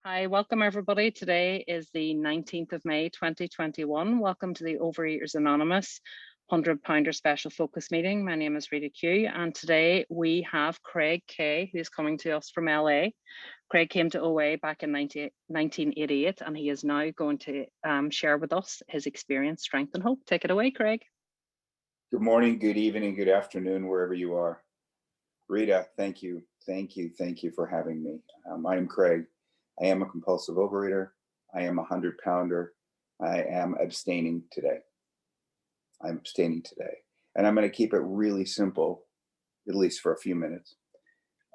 Hi, welcome everybody. Today is the 19th of May 2021. Welcome to the Overeaters Anonymous 100-pounder special focus meeting. My name is Rita Q, and today we have Craig K, who's coming to us from LA. Craig came to OA back in 1988, and he is now going to share with us his experience, strength, and hope. Take it away, Craig. Good morning, good evening, good afternoon, wherever you are. Rita, thank you for having me. I am Craig. I am a compulsive overeater. I am a 100-pounder. I am abstaining today. I'm abstaining today. And I'm going to keep it really simple, at least for a few minutes.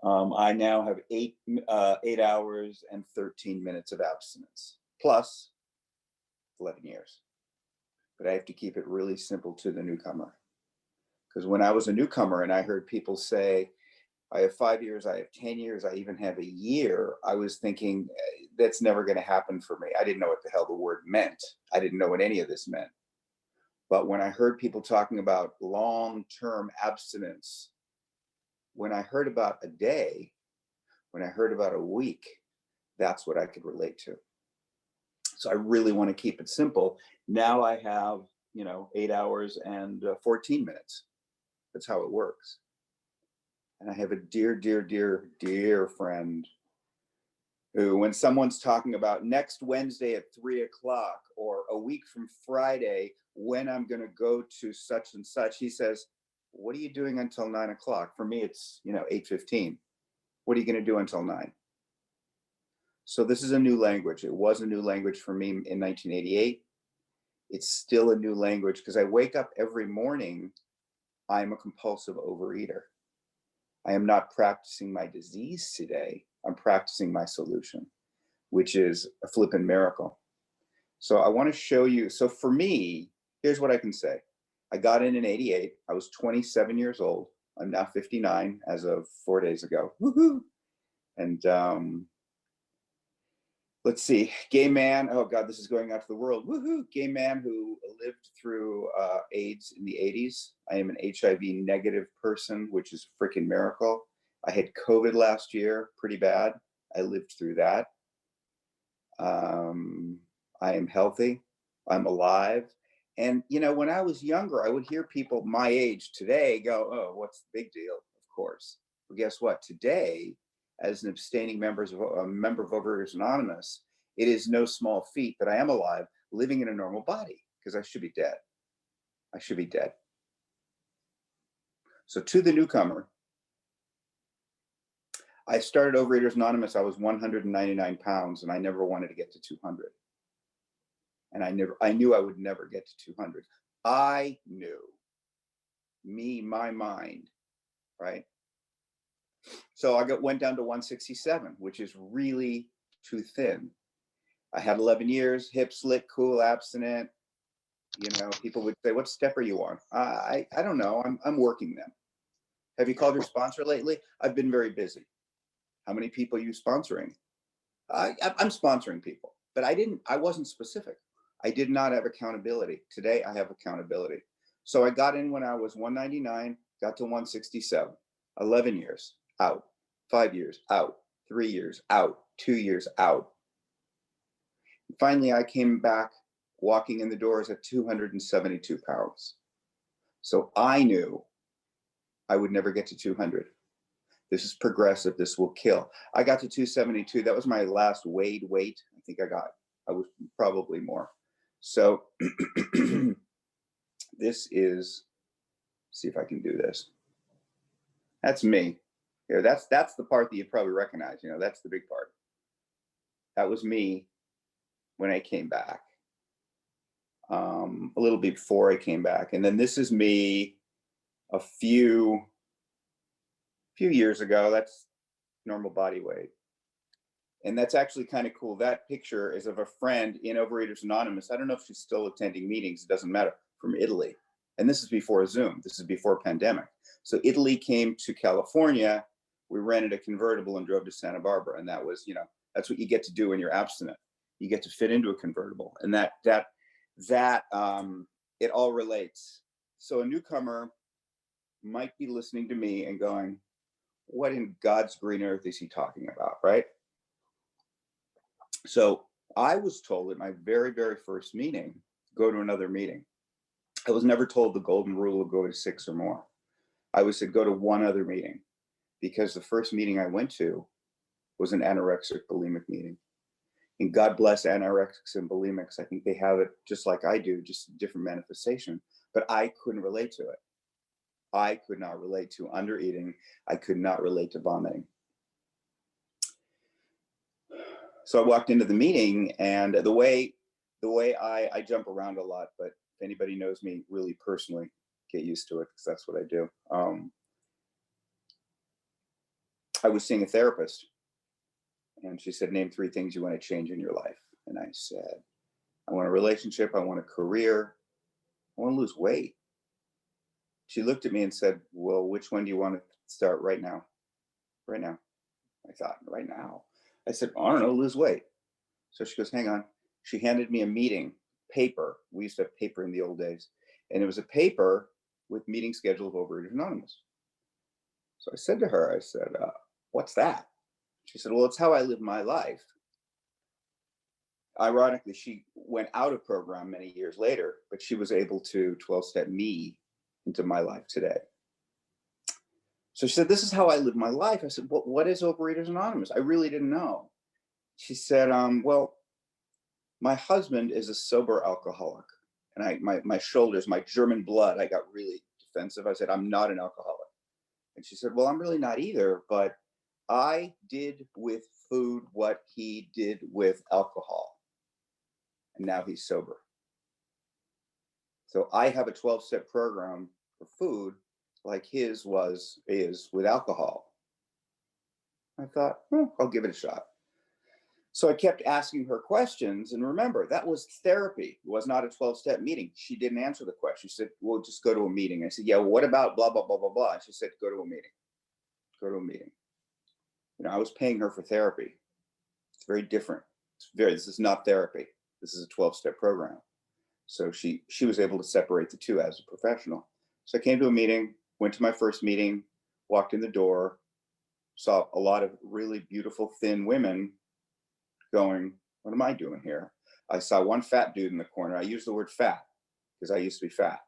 I now have 8 hours and 13 minutes of abstinence, plus 11 years. But I have to keep it really simple to the newcomer. Because when I was a newcomer and I heard people say, I have 5 years, I have 10 years, I even have a year, I was thinking, that's never going to happen for me. I didn't know what the hell the word meant. I didn't know what any of this meant. But when I heard people talking about long-term abstinence, when I heard about a day, when I heard about a week, that's what I could relate to. So I really want to keep it simple. Now I have, 8 hours and 14 minutes. That's how it works. And I have a dear friend who, when someone's talking about next Wednesday at 3:00 or a week from Friday, when I'm going to go to such and such, he says, what are you doing until 9:00? For me, it's, 8:15. What are you going to do until 9? So this is a new language. It was a new language for me in 1988. It's still a new language because I wake up every morning. I'm a compulsive overeater. I am not practicing my disease today. I'm practicing my solution, which is a flippin' miracle. So I want to show you. So for me, here's what I can say. I got in 88. I was 27 years old. I'm now 59 as of 4 days ago. Woohoo! And let's see, gay man. Oh God, this is going out to the world. Woohoo! Gay man who lived through AIDS in the 80s. I am an HIV negative person, which is a freaking miracle. I had COVID last year, pretty bad. I lived through that. I am healthy. I'm alive. And, when I was younger, I would hear people my age today go, oh, what's the big deal? Of course. But guess what? Today, as an abstaining member of Overeaters Anonymous, it is no small feat that I am alive, living in a normal body, because I should be dead. I should be dead. So to the newcomer, I started Overeaters Anonymous. I was 199 pounds, and I never wanted to get to 200. And I knew I would never get to 200. I knew, my mind, right? So I went down to 167, which is really too thin. I had 11 years, hip, slick, cool, abstinent. People would say, what step are you on? I don't know. I'm working them. Have you called your sponsor lately? I've been very busy. How many people are you sponsoring? I'm sponsoring people, but I wasn't specific. I did not have accountability. Today I have accountability. So I got in when I was 199, got to 167, 11 years out, 5 years out, 3 years out, 2 years out. Finally, I came back walking in the doors at 272 pounds. So I knew I would never get to 200. This is progressive. This will kill. I got to 272. That was my last weighed weight. I think I was probably more. So this is, see if I can do this. That's me. Here, that's the part that you probably recognize. That's the big part. That was me when I came back. A little bit before I came back. And then this is me a few years ago. That's normal body weight. And that's actually kind of cool. That picture is of a friend in Overeaters Anonymous. I don't know if she's still attending meetings. It doesn't matter. From Italy. And this is before Zoom. This is before pandemic. So Italy came to California. We rented a convertible and drove to Santa Barbara. And that was, that's what you get to do when you're abstinent. You get to fit into a convertible. And that it all relates. So a newcomer might be listening to me and going, what in God's green earth is he talking about, right? So I was told at my very, very first meeting, go to another meeting. I was never told the golden rule of go to 6 or more. I was said go to one other meeting, because the first meeting I went to was an anorexic bulimic meeting. And God bless anorexics and bulimics. I think they have it just like I do, just a different manifestation. But I couldn't relate to it. I could not relate to under eating. I could not relate to vomiting. So I walked into the meeting, and the way I jump around a lot, but if anybody knows me really personally, get used to it, because that's what I do. I was seeing a therapist, and she said, name 3 things you want to change in your life. And I said, I want a relationship, I want a career, I want to lose weight. She looked at me and said, well, which one do you want to start right now? Right now. I thought, right now? I said, I don't know, lose weight. So she goes, hang on. She handed me a meeting paper. We used to have paper in the old days. And it was a paper with meeting schedule of Overeaters Anonymous. So I said to her, I said, what's that? She said, well, it's how I live my life. Ironically, she went out of program many years later, but she was able to 12-step me into my life today. So she said, this is how I live my life. I said, well, what is Overeaters Anonymous? I really didn't know. She said, well, my husband is a sober alcoholic. And my shoulders, my German blood, I got really defensive. I said, I'm not an alcoholic. And she said, well, I'm really not either, but I did with food what he did with alcohol. And now he's sober. So I have a 12-step program for food like his is with alcohol. I thought, I'll give it a shot. So I kept asking her questions. And remember, that was therapy. It was not a 12-step meeting. She didn't answer the question. She said, well, just go to a meeting. I said, yeah, well, what about blah, blah, blah, blah, blah? And she said, go to a meeting. Go to a meeting. I was paying her for therapy. It's very different. This is not therapy. This is a 12-step program. So she was able to separate the two as a professional. So I came to a meeting, went to my first meeting, walked in the door, saw a lot of really beautiful, thin women going, what am I doing here? I saw one fat dude in the corner. I use the word fat because I used to be fat.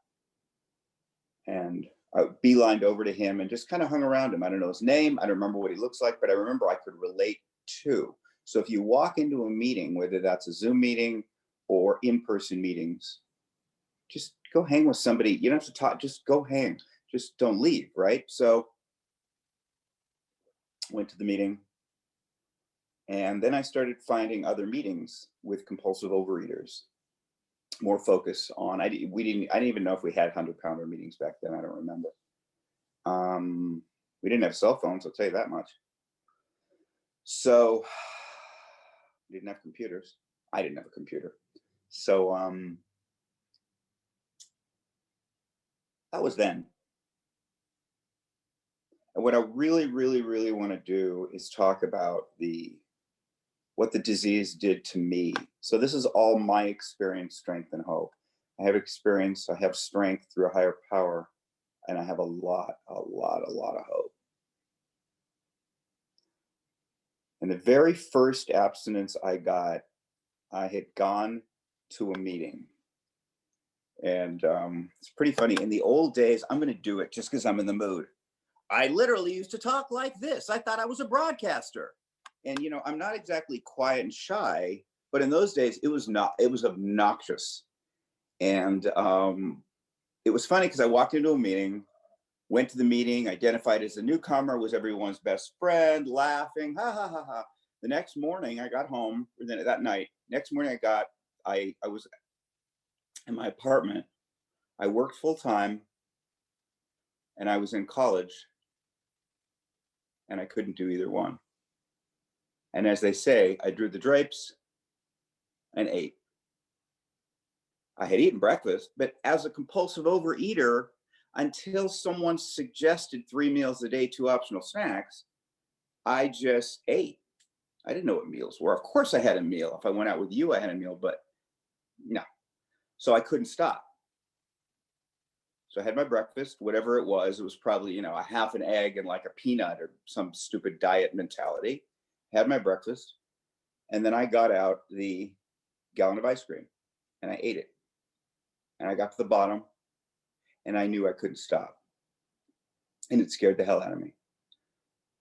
And I beelined over to him and just kind of hung around him. I don't know his name. I don't remember what he looks like, but I remember I could relate to. So if you walk into a meeting, whether that's a Zoom meeting or in-person meetings, just go hang with somebody. You don't have to talk, just go hang. Just don't leave, right? So went to the meeting. And then I started finding other meetings with compulsive overeaters, more focus on, I didn't even know if we had 100-pounder meetings back then. I don't remember. We didn't have cell phones, I'll tell you that much. So we didn't have computers. I didn't have a computer. So that was then. And what I really, really, really want to do is talk about what the disease did to me. So this is all my experience, strength, and hope. I have experience, I have strength through a higher power, and I have a lot of hope. And the very first abstinence I got, I had gone to a meeting. And it's pretty funny. In the old days, I'm going to do it just because I'm in the mood. I literally used to talk like this. I thought I was a broadcaster. And, I'm not exactly quiet and shy, but in those days, it was obnoxious. And it was funny because I walked into a meeting, went to the meeting, identified as a newcomer, was everyone's best friend, laughing, ha, ha, ha, ha. The next morning I got home, or then that night, next morning I was in my apartment. I worked full time and I was in college and I couldn't do either one. And as they say, I drew the drapes and ate. I had eaten breakfast, but as a compulsive overeater, until someone suggested 3 meals a day, 2 optional snacks, I just ate. I didn't know what meals were. Of course I had a meal. If I went out with you, I had a meal, but no. So I couldn't stop. So I had my breakfast, whatever it was probably, a half an egg and like a peanut or some stupid diet mentality. Had my breakfast. And then I got out the gallon of ice cream and I ate it. And I got to the bottom and I knew I couldn't stop. And it scared the hell out of me.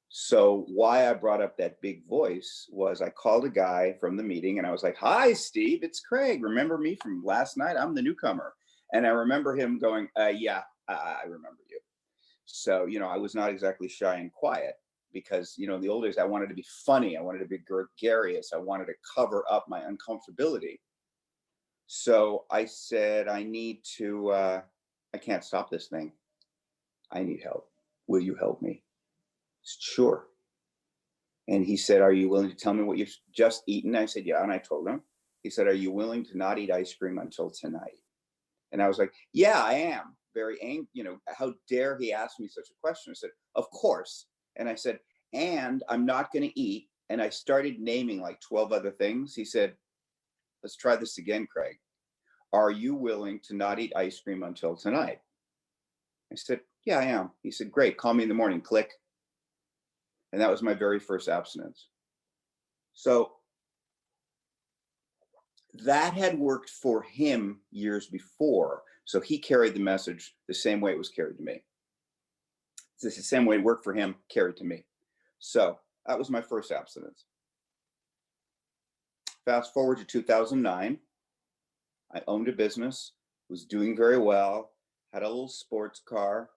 So why I brought up that big voice was I called a guy from the meeting and I was like, "Hi, Steve, it's Craig. Remember me from last night? I'm the newcomer." And I remember him going, "Yeah, I remember you." So, I was not exactly shy and quiet because, in the old days, I wanted to be funny. I wanted to be gregarious. I wanted to cover up my uncomfortability. So I said, I can't stop this thing. I need help. Will you help me? Sure. And he said, "Are you willing to tell me what you've just eaten?" I said, "Yeah." And I told him. He said, "Are you willing to not eat ice cream until tonight?" And I was like, "Yeah, I am." Very angry, how dare he ask me such a question? I said, "Of course." And I said, "And I'm not going to eat." And I started naming like 12 other things. He said, "Let's try this again, Craig. Are you willing to not eat ice cream until tonight?" I said, "Yeah, I am." He said, "Great. Call me in the morning." Click. And that was my very first abstinence. So that had worked for him years before. So he carried the message the same way it was carried to me. It's the same way it worked for him, carried to me. So that was my first abstinence. Fast forward to 2009. I owned a business, was doing very well, had a little sports car,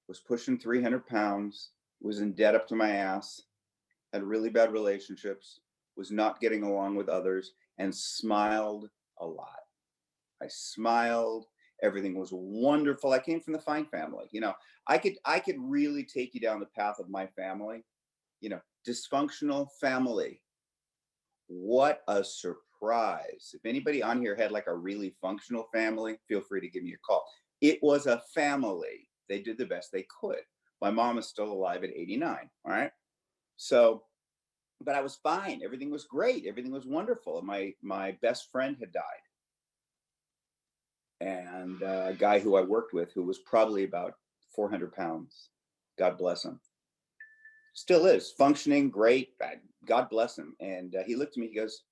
was pushing 300 pounds, was in debt up to my ass, had really bad relationships, was not getting along with others, and smiled a lot. I smiled. Everything was wonderful. I came from the Fine family. I could really take you down the path of my family. Dysfunctional family. What a surprise. If anybody on here had like a really functional family, feel free to give me a call. It was a family. They did the best they could. My mom is still alive at 89. All right. So, but I was fine. Everything was great. Everything was wonderful. And my best friend had died. And a guy who I worked with who was probably about 400 pounds. God bless him. Still is functioning great. God bless him. And he looked at me. He goes,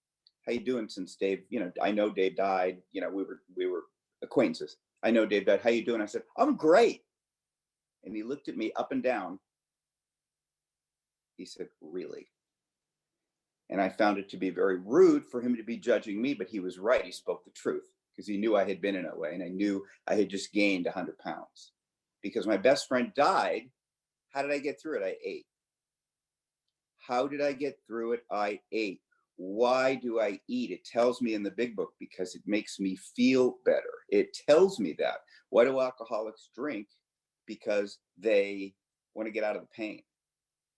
"How you doing since Dave? I know Dave died. We were acquaintances. I know Dave died. How you doing?" I said, "I'm great." And he looked at me up and down. He said, "Really?" And I found it to be very rude for him to be judging me, but he was right. He spoke the truth because he knew I had been in that way. And I knew I had just gained 100 pounds because my best friend died. How did I get through it? I ate. How did I get through it? I ate. Why do I eat? It tells me in the big book because it makes me feel better. It tells me that. Why do alcoholics drink? Because they want to get out of the pain,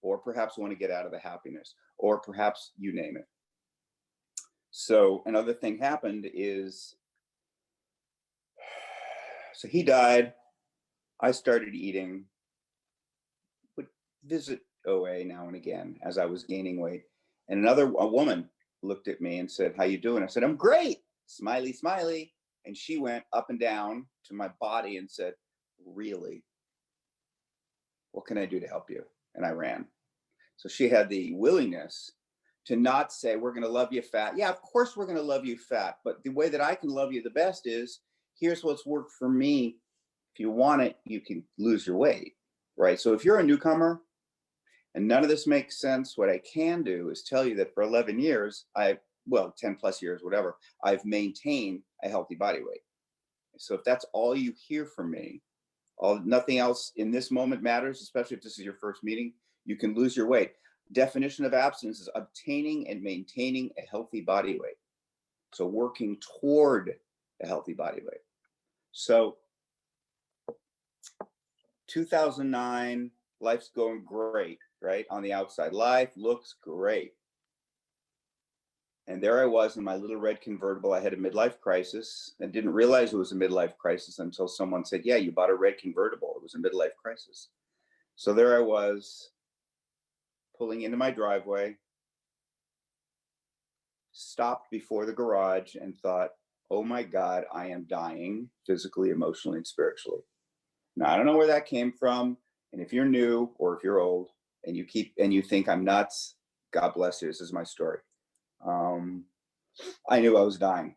or perhaps want to get out of the happiness, or perhaps you name it. So another thing happened is, so he died. I started eating, would visit OA now and again as I was gaining weight. And a woman looked at me and said, "How you doing?" I said, "I'm great." Smiley, smiley. And she went up and down to my body and said, "Really? What can I do to help you?" And I ran. So she had the willingness to not say, "We're going to love you fat." Yeah, of course we're going to love you fat. But the way that I can love you the best is, here's what's worked for me. If you want it, you can lose your weight, right? So if you're a newcomer and none of this makes sense, what I can do is tell you that for 11 years, 10 plus years, whatever, I've maintained a healthy body weight. So if that's all you hear from me, nothing else in this moment matters, especially if this is your first meeting, you can lose your weight. Definition of abstinence is obtaining and maintaining a healthy body weight. So working toward a healthy body weight. So 2009, life's going great, right? On the outside, life looks great. And there I was in my little red convertible. I had a midlife crisis and didn't realize it was a midlife crisis until someone said, "Yeah, you bought a red convertible. It was a midlife crisis." So there I was, pulling into my driveway, stopped before the garage and thought, "Oh my God, I am dying physically, emotionally, and spiritually." Now, I don't know where that came from. And if you're new or if you're old and you think I'm nuts, God bless you. This is my story. I knew I was dying.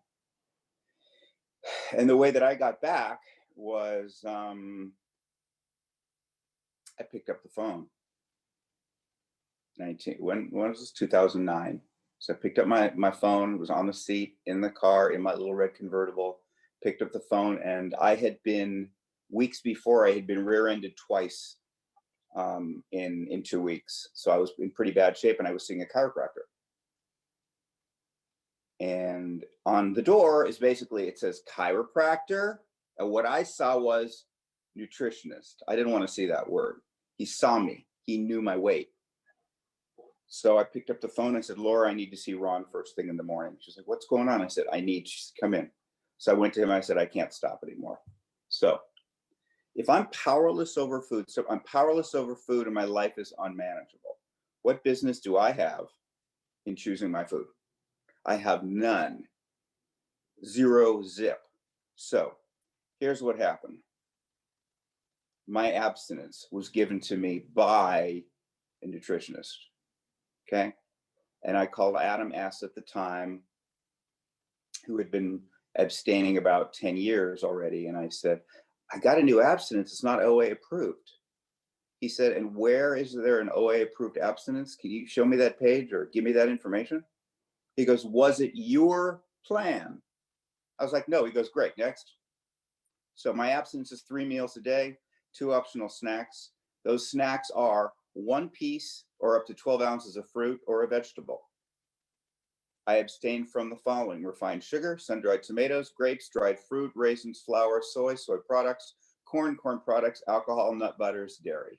And the way that I got back was I picked up the phone. When was this? 2009. So I picked up my phone, was on the seat in the car in my little red convertible, picked up the phone, and I had been, weeks before, I had been rear-ended twice in 2 weeks. So I was in pretty bad shape, and I was seeing a chiropractor. And on the door is basically, it says chiropractor. And what I saw was nutritionist. I didn't want to see that word. He saw me. He knew my weight. So I picked up the phone. I said, Laura, I need to see Ron first thing in the morning. She's like, what's going on? I said, she said, come in. So I went to him. I said, I can't stop anymore. So if I'm powerless over food, and my life is unmanageable, what business do I have in choosing my food? I have none. Zero, zip. So here's what happened. My abstinence was given to me by a nutritionist. Okay. And I called Adam S. at the time, who had been abstaining about 10 years already. And I said, I got a new abstinence. It's not OA approved. He said, and where is there an OA approved abstinence? Can you show me that page or give me that information? He goes, was it your plan? I was like, no. He goes, great, next. So my abstinence is 3 meals a day, 2 optional snacks. Those snacks are 1 piece or up to 12 ounces of fruit or a vegetable. I abstain from the following: refined sugar, sun-dried tomatoes, grapes, dried fruit, raisins, flour, soy products, corn products, alcohol, nut butters, dairy.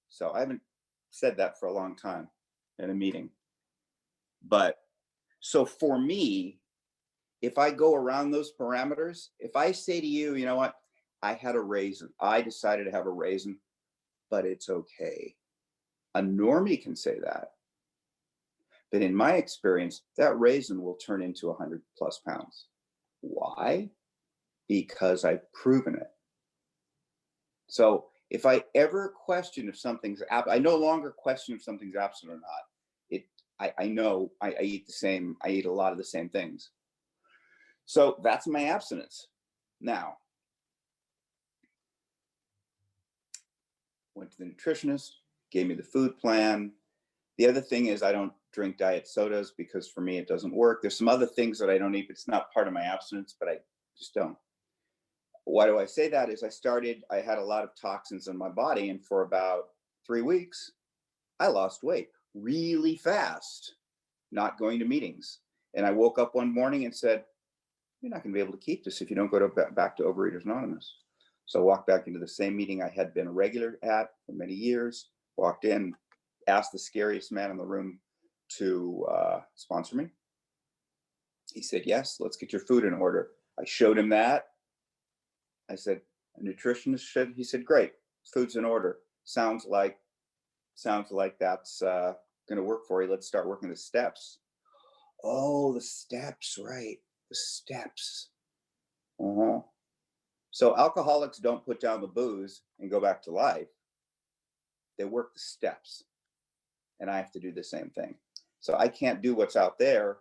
So I haven't said that for a long time in a meeting. But so for me, if I go around those parameters, if I say to you, you know what, I had a raisin, I decided to have a raisin, but it's okay. A normie can say that. But in my experience, that raisin will turn into 100+ pounds. Why? Because I've proven it. So if I ever question if something's I no longer question if something's absent or not. I know I eat a lot of the same things. So that's my abstinence. Now, went to the nutritionist, gave me the food plan. The other thing is I don't drink diet sodas because for me it doesn't work. There's some other things that I don't eat, but it's not part of my abstinence, but I just don't. Why do I say that? Is I had a lot of toxins in my body, and for about 3 weeks, I lost weight really fast, not going to meetings. And I woke up one morning and said, you're not going to be able to keep this if you don't go back to Overeaters Anonymous. So I walked back into the same meeting I had been a regular at for many years, walked in, asked the scariest man in the room to sponsor me. He said, yes, let's get your food in order. I showed him that. I said, a nutritionist should? He said, great, food's in order. Sounds like that's going to work for you. Let's start working the steps. Oh, the steps, right. The steps. So alcoholics don't put down the booze and go back to life. They work the steps. And I have to do the same thing. So I can't do what's out there.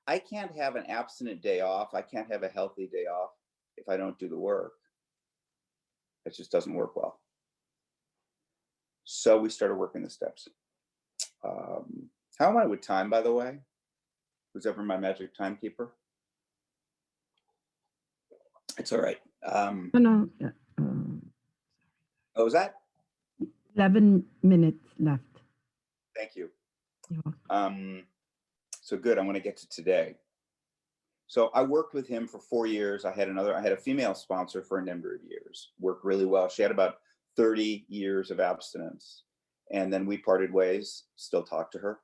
I can't have an abstinent day off. I can't have a healthy day off if I don't do the work. It just doesn't work well. So we started working the steps. How am I with time, by the way? Who's ever my magic timekeeper? It's all right. No. Oh, was that? 11 minutes left. Thank you. You're welcome. So good. I want to get to today. So I worked with him for 4 years. I had a female sponsor for a number of years. Worked really well. She had about 30 years of abstinence. And then we parted ways, still talk to her.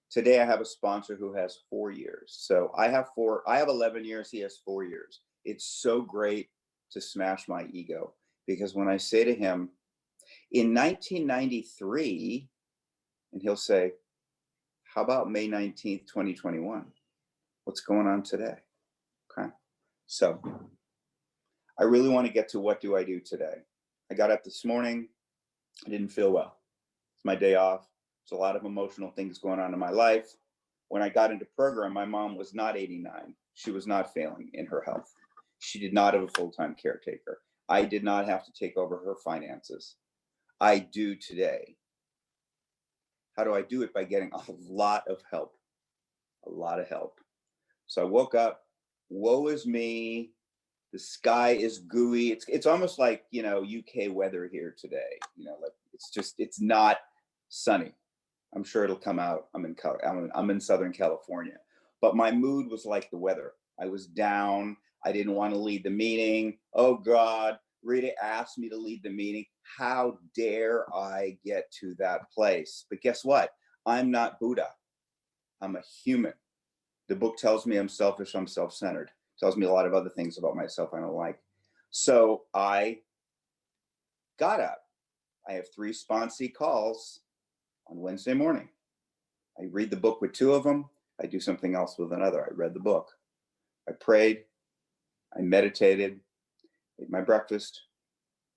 Today I have a sponsor who has 4 years. So I have 11 years, he has 4 years. It's so great to smash my ego, because when I say to him, in 1993, and he'll say, how about May 19th, 2021? What's going on today? Okay. So I really want to get to what do I do today? I got up this morning. I didn't feel well. It's my day off. There's a lot of emotional things going on in my life. When I got into program, my mom was not 89. She was not failing in her health. She did not have a full-time caretaker. I did not have to take over her finances. I do today. How do I do it? By getting a lot of help. A lot of help. So I woke up, woe is me. The sky is gooey. It's almost like, you know, UK weather here today. You know, like it's not sunny. I'm sure it'll come out. I'm in Southern California, but my mood was like the weather. I was down. I didn't want to lead the meeting. Oh God, Rita asked me to lead the meeting. How dare I get to that place? But guess what? I'm not Buddha. I'm a human. The book tells me I'm selfish, I'm self-centered. Tells me a lot of other things about myself I don't like. So I got up. I have 3 sponsee calls on Wednesday morning. I read the book with 2 of them. I do something else with another. I read the book. I prayed. I meditated, ate my breakfast,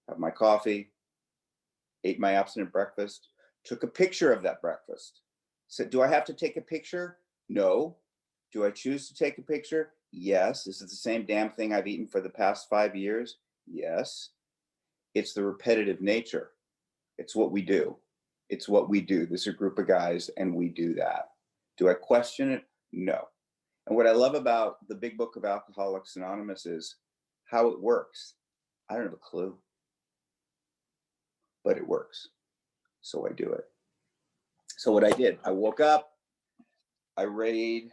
had my coffee, ate my abstinent breakfast, took a picture of that breakfast. Said, do I have to take a picture? No. Do I choose to take a picture? Yes. Is it the same damn thing I've eaten for the past 5 years? Yes. It's the repetitive nature. It's what we do. It's what we do. There's a group of guys and we do that. Do I question it? No. And what I love about the big book of Alcoholics Anonymous is how it works. I don't have a clue, but it works. So I do it. So what I did, I woke up, I read,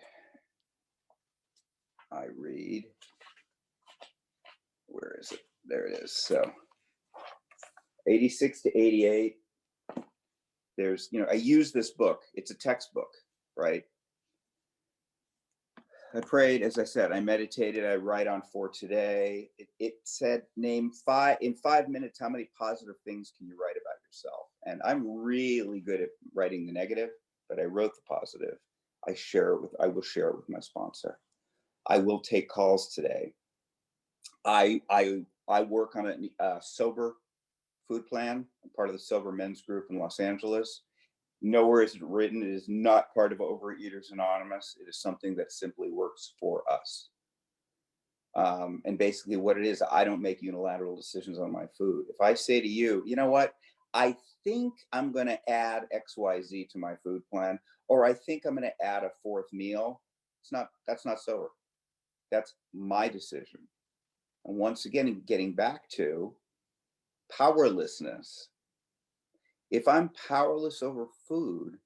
where is it? There it is. So 86 to 88, there's, you know, I use this book. It's a textbook, right? I prayed, as I said, I meditated, I write on for today. It said, in 5 minutes, how many positive things can you write about yourself? And I'm really good at writing the negative, but I wrote the positive. I will share it with my sponsor. I will take calls today. I work on a sober food plan. I'm part of the sober men's group in Los Angeles. Nowhere is it written. It is not part of Overeaters Anonymous. It is something that simply works for us. And basically what it is, I don't make unilateral decisions on my food. If I say to you, you know what, I think I'm going to add XYZ to my food plan, or I think I'm going to add a 4th meal, that's not sober. That's my decision. And once again, getting back to powerlessness. If I'm powerless over food,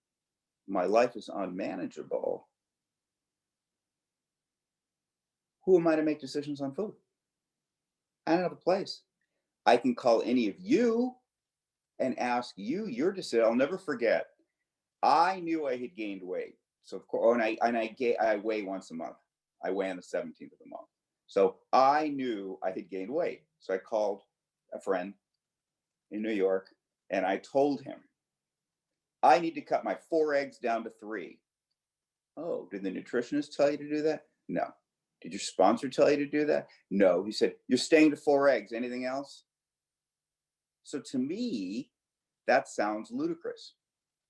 my life is unmanageable. Who am I to make decisions on food? I don't have a place. I can call any of you and ask you your decision. I'll never forget. I knew I had gained weight. So of course, I weigh once a month. I weigh on the 17th of the month. So I knew I had gained weight. So I called a friend in New York and I told him, I need to cut my 4 eggs down to 3. Oh, did the nutritionist tell you to do that? No. Did your sponsor tell you to do that? No. He said, you're staying to 4 eggs. Anything else? So to me, that sounds ludicrous.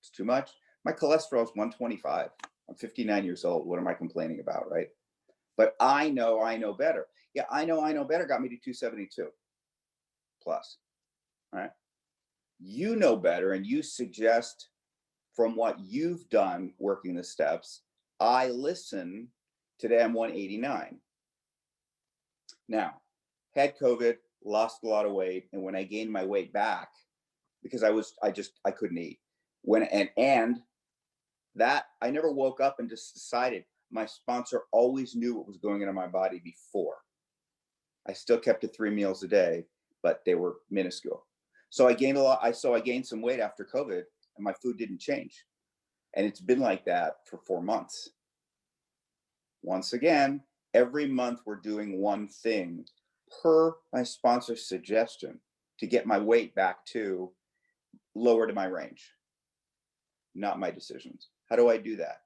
It's too much. My cholesterol is 125. I'm 59 years old. What am I complaining about, right? But I know better. Yeah, I know better got me to 272 plus, right? You know better and you suggest from what you've done working the steps, I listen. Today I'm 189. Now, had COVID, lost a lot of weight, and when I gained my weight back, because I couldn't eat. And that I never woke up and just decided. My sponsor always knew what was going into my body before. I still kept it 3 meals a day, but they were minuscule. So I gained a lot. I gained some weight after COVID, and my food didn't change. And it's been like that for 4 months. Once again, every month we're doing one thing per my sponsor's suggestion to get my weight back to lower to my range. Not my decisions. How do I do that?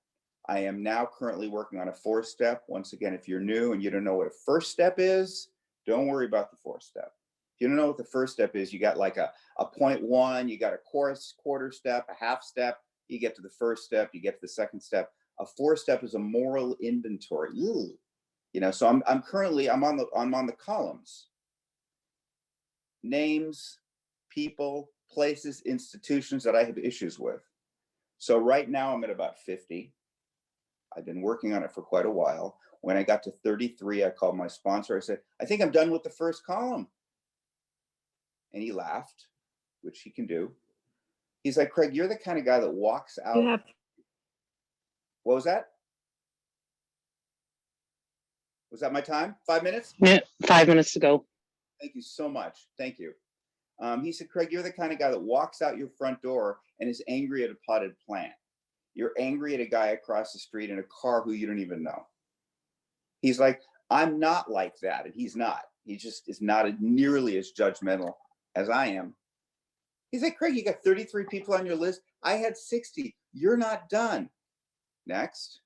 I am now currently working on a 4-step. Once again, if you're new and you don't know what a first step is, don't worry about the 4th step. If you don't know what the first step is, you got like a 0.1, you got a quarter step, a half step, You get to the first step, you get to the second step. A fourth step is a moral inventory. Ooh. You know, so I'm on the columns. Names, people, places, institutions that I have issues with. So right now I'm at about 50. I've been working on it for quite a while. When I got to 33, I called my sponsor. I said, I think I'm done with the first column. And he laughed, which he can do. He's like, Craig, you're the kind of guy that walks out. You have What was that? Was that my time? 5 minutes? Yeah, 5 minutes to go. Thank you so much. Thank you. He said, Craig, you're the kind of guy that walks out your front door and is angry at a potted plant. You're angry at a guy across the street in a car who you don't even know. He's like, I'm not like that. And he's not. He just is not nearly as judgmental as I am. He's like, Craig, you got 33 people on your list. I had 60. You're not done. Next.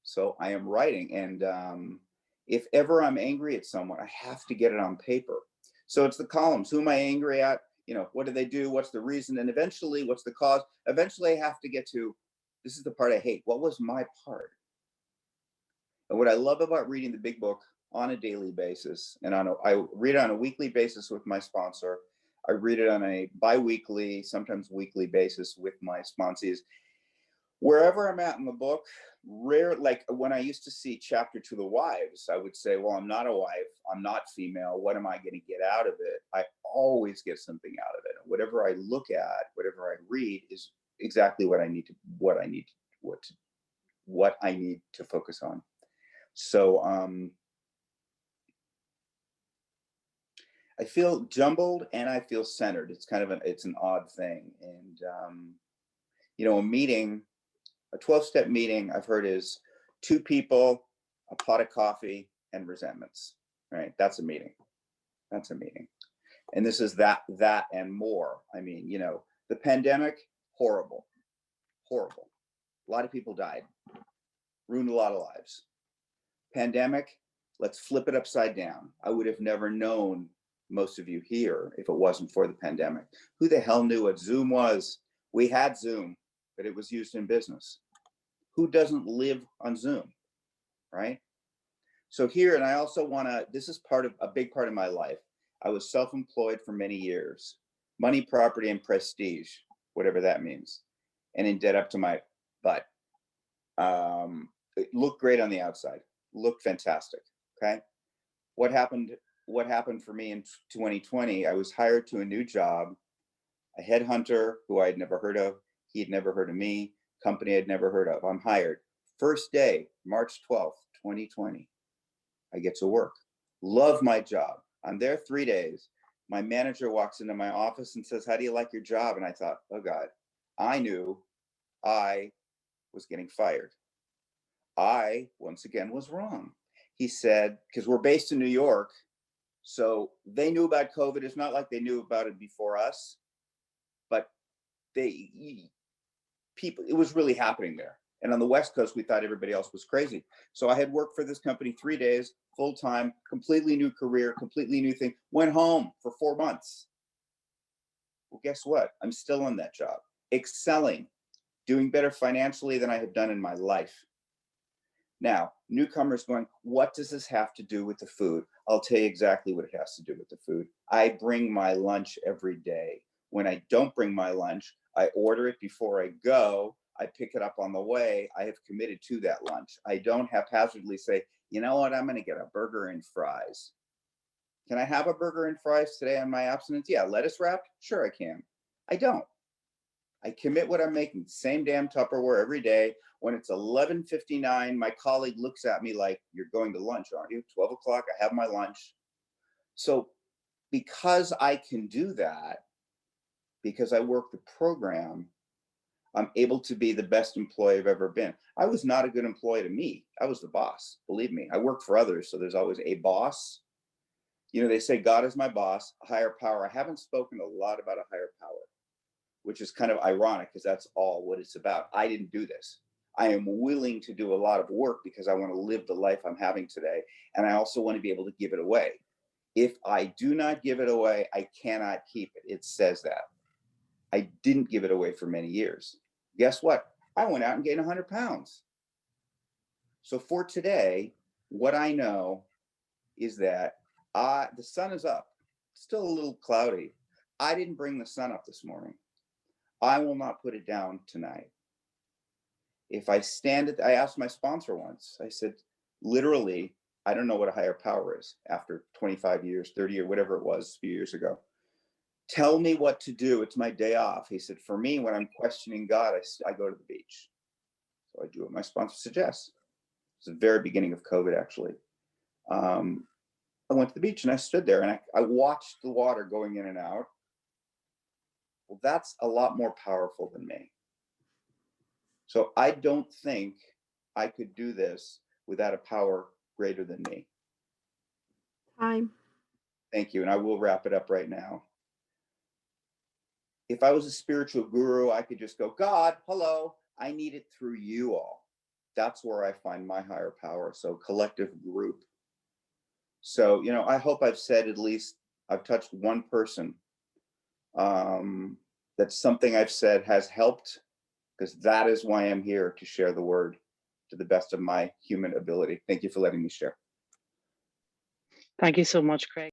So I am writing. And if ever I'm angry at someone, I have to get it on paper. So it's the columns. Who am I angry at? You know, what did they do? What's the reason? And eventually, what's the cause? Eventually, I have to get to, this is the part I hate. What was my part? And what I love about reading the big book on a daily basis, and I read it on a weekly basis with my sponsor. I read it on a bi-weekly, sometimes weekly basis with my sponsees. Wherever I'm at in the book, like when I used to see chapter to the wives, I would say, well, I'm not a wife, I'm not female, what am I going to get out of it? I always get something out of it. And whatever I look at, whatever I read is exactly what I need to focus on. So I feel jumbled and I feel centered. It's kind of it's an odd thing. And you know, a 12-step meeting I've heard is 2 people, a pot of coffee, and resentments, right? That's a meeting. That's a meeting. And this is that and more. I mean, you know, the pandemic, horrible, horrible. A lot of people died, ruined a lot of lives. Pandemic, let's flip it upside down. I would have never known most of you here if it wasn't for the pandemic. Who the hell knew what Zoom was? We had Zoom, but it was used in business. Who doesn't live on Zoom, right? So here, and I also this is a big part of my life. I was self-employed for many years. Money, property, and prestige, whatever that means. And in debt up to my butt. It looked great on the outside. Looked fantastic, okay? What happened for me in 2020, I was hired to a new job, a headhunter who I had never heard of. He had never heard of me. Company I'd never heard of. I'm hired. First day, March 12th, 2020. I get to work. Love my job. I'm there 3 days. My manager walks into my office and says, how do you like your job? And I thought, oh God, I knew I was getting fired. I, once again, was wrong. He said, because we're based in New York, so they knew about COVID. It's not like they knew about it before us, but it was really happening there. And on the West Coast, we thought everybody else was crazy. So I had worked for this company 3 days, full time, completely new career, completely new thing, went home for 4 months. Well, guess what? I'm still in that job, excelling, doing better financially than I have done in my life. Now, newcomers going, what does this have to do with the food? I'll tell you exactly what it has to do with the food. I bring my lunch every day. When I don't bring my lunch, I order it before I go. I pick it up on the way. I have committed to that lunch. I don't haphazardly say, you know what, I'm going to get a burger and fries. Can I have a burger and fries today on my abstinence? Yeah, lettuce wrapped? Sure, I can. I don't. I commit what I'm making, same damn Tupperware every day. When it's 11:59, my colleague looks at me like, you're going to lunch, aren't you? 12 o'clock, I have my lunch. So because I can do that, because I work the program, I'm able to be the best employee I've ever been. I was not a good employee to me. I was the boss, believe me. I work for others, so there's always a boss. You know, they say God is my boss, a higher power. I haven't spoken a lot about a higher power, which is kind of ironic because that's all what it's about. I didn't do this. I am willing to do a lot of work because I want to live the life I'm having today. And I also want to be able to give it away. If I do not give it away, I cannot keep it. It says that. I didn't give it away for many years. Guess what? I went out and gained 100 pounds. So for today, what I know is that the sun is up. It's still a little cloudy. I didn't bring the sun up this morning. I will not put it down tonight. If I stand I asked my sponsor once, I said, literally, I don't know what a higher power is after 25 years, 30 years, whatever it was a few years ago. Tell me what to do. It's my day off. He said, for me, when I'm questioning God, I go to the beach. So I do what my sponsor suggests. It's the very beginning of COVID, actually. I went to the beach and I stood there and I watched the water going in and out. Well, that's a lot more powerful than me. So I don't think I could do this without a power greater than me. Time. Thank you. And I will wrap it up right now. If I was a spiritual guru, I could just go, God, hello, I need it through you all. That's where I find my higher power. So collective group. So, I hope I've said at least I've touched one person. That something I've said has helped, because that is why I'm here, to share the word to the best of my human ability. Thank you for letting me share. Thank you so much, Craig.